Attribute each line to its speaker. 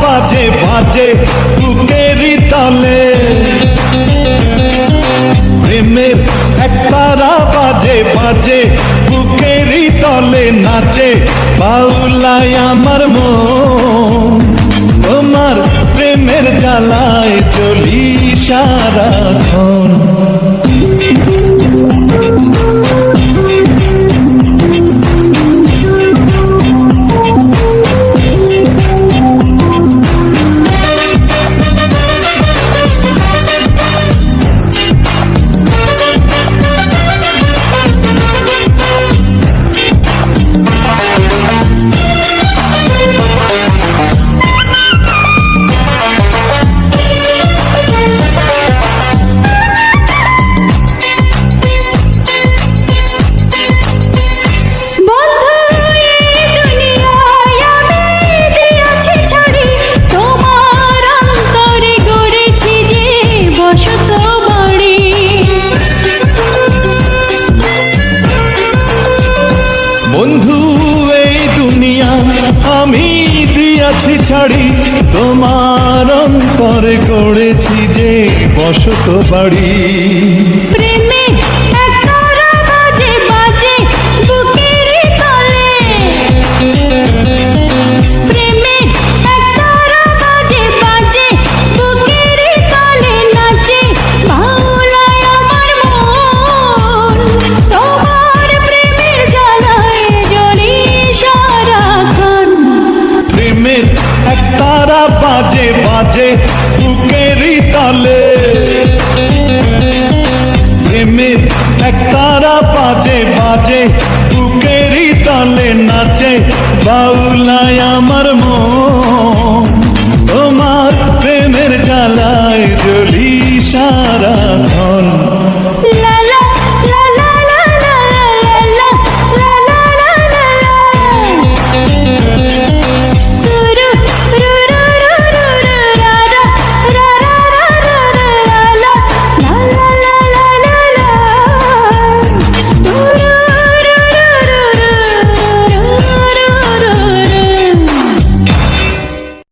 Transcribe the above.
Speaker 1: বাজে বাজে বুকেরই তলে, প্রেমের একতারা বাজে বাজে বুকেরই তলে নাচে বাউলায় আমার মন। তোমার প্রেমের জ্বালায় জ্বলি সারাক্ষণ। বন্ধু এই দুনিয়া আমি দিয়াছি ছাড়ি, তোমার অন্তরে গড়েছি যে বসত বাড়ি।
Speaker 2: প্রেমে একতারা বাজে বাজে বুকেরই তলে, প্রেমে একতারা বাজে বাজে বুকেরই তলে নাচে বাউলায় আমার মন। তোমার প্রেমের জ্বালায় জ্বলি সারাক্ষণ।
Speaker 1: প্রেমের একতারা বাজে বাজে বুকেরই তলে, প্রেমের একতারা বাজে বাজে বুকেরই তলে নাচে বাউলায় আমার মন।